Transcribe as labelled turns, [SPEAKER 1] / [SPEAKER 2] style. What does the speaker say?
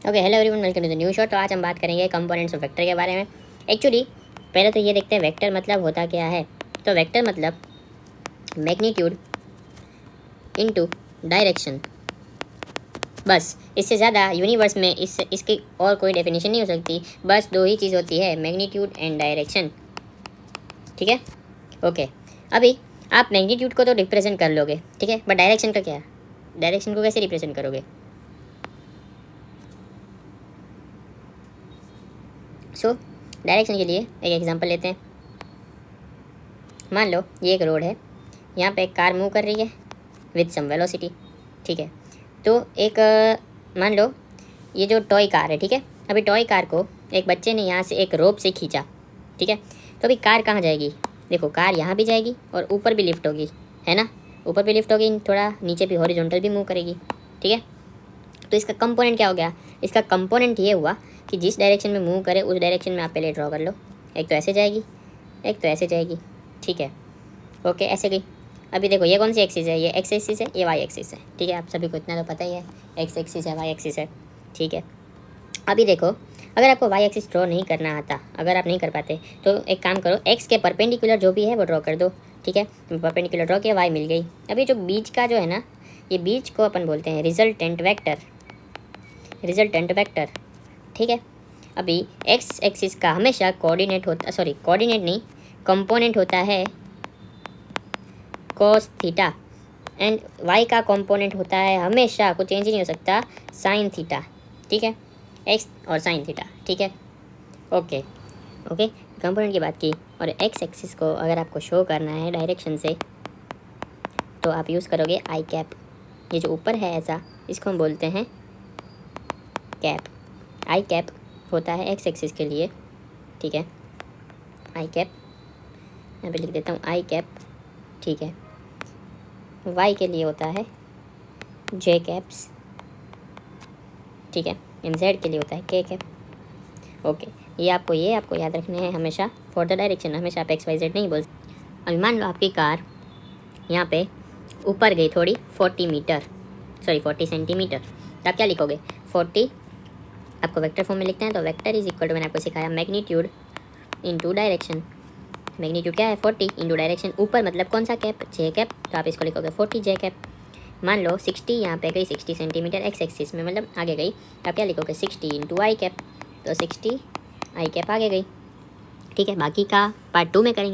[SPEAKER 1] Okay, hello everyone, welcome to the new shot. तो आज हम बात करेंगे कंपोनेंट्स ऑफ वेक्टर के बारे में। एक्चुअली पहले तो ये देखते हैं वेक्टर मतलब होता क्या है। तो वेक्टर मतलब मैग्नीट्यूड इनटू डायरेक्शन, बस। इससे ज़्यादा यूनिवर्स में इसकी और कोई डेफिनेशन नहीं हो सकती। बस दो ही चीज़ होती है, मैग्नीट्यूड एंड डायरेक्शन। ठीक है, ओके। अभी आप मैग्नीट्यूड को तो रिप्रेजेंट कर लोगे, ठीक है, बट डायरेक्शन का क्या? डायरेक्शन को कैसे रिप्रेजेंट करोगे? सो डायरेक्शन के लिए एक एग्जांपल लेते हैं। मान लो ये एक रोड है, यहाँ पे एक कार मूव कर रही है विद सम वेलोसिटी, ठीक है। तो एक मान लो ये जो टॉय कार है, ठीक है। अभी टॉय कार को एक बच्चे ने यहाँ से एक रोप से खींचा, ठीक है। तो अभी कार कहाँ जाएगी? देखो, कार यहाँ भी जाएगी और ऊपर भी लिफ्ट होगी, है ना। ऊपर भी लिफ्ट होगी, थोड़ा नीचे भी हॉरिजॉन्टल भी मूव करेगी, ठीक है। तो इसका कंपोनेंट क्या हो गया? इसका कंपोनेंट ये हुआ कि जिस डायरेक्शन में मूव करे उस डायरेक्शन में आप पहले ड्रॉ कर लो। एक तो ऐसे जाएगी, एक तो ऐसे जाएगी, ठीक है। ओके, ऐसे गई। अभी देखो ये कौन सी एक्सिस है? ये एक्स एक्सिस है, ये वाई एक्सिस है, ठीक है। आप सभी को इतना तो पता ही है, एक्स एक्सिस है, वाई एक्सिस है, ठीक है। अभी देखो, अगर आपको वाई एक्सिस ड्रॉ नहीं करना आता, अगर आप नहीं कर पाते, तो एक काम करो, एक्स के परपेंडिकुलर जो भी है वो ड्रॉ कर दो, ठीक है। परपेंडिकुलर ड्रॉ किया, वाई मिल गई। अभी जो बीच का जो है ना, ये बीच को अपन बोलते हैं रिजल्टेंट वेक्टर, रिजल्टेंट वेक्टर, ठीक है। अभी एक्स एक्सिस का हमेशा कोऑर्डिनेट होता, सॉरी कोऑर्डिनेट नहीं, कंपोनेंट होता है cos थीटा, एंड y का कंपोनेंट होता है हमेशा, कुछ चेंज नहीं हो सकता, साइन थीटा, ठीक है। x और साइन थीटा, ठीक है। ओके ओके, कंपोनेंट की बात की। और एक्स एक्सिस को अगर आपको शो करना है डायरेक्शन से, तो आप यूज़ करोगे आई कैप। ये जो ऊपर है ऐसा, इसको हम बोलते हैं कैप। आई कैप होता है एक्स एक्सिस के लिए, ठीक है। आई कैप यहाँ पे लिख देता हूँ, आई कैप, ठीक है। वाई के लिए होता है जे कैप्स, ठीक है। इन जेड के लिए होता है के कैप। ओके, ये आपको याद रखने हैं हमेशा फॉर द डायरेक्शन। हमेशा आप एक्स वाई जेड नहीं बोल। अभी मान लो आपकी कार यहाँ पे ऊपर गई थोड़ी 40 मीटर, सॉरी 40 सेंटीमीटर, तो आप क्या लिखोगे? 40 आपको वेक्टर फॉर्म में लिखते हैं, तो वेक्टर इज इक्वल टू, मैंने आपको सिखाया, मैग्नीट्यूड इनटू डायरेक्शन। मैग्नीट्यूड क्या है? 40 इंटू डायरेक्शन। ऊपर मतलब कौन सा कैप? जे कैप, तो आप इसको लिखोगे 40 जे कैप। मान लो 60 यहाँ पे गई, 60 सेंटीमीटर एक्स एक्सिस में, मतलब आगे गई, आप क्या लिखोगे? 60 इंटू आई कैप, तो 60 आई कैप आगे गई, ठीक है। बाकी का पार्ट 2 में करेंगे।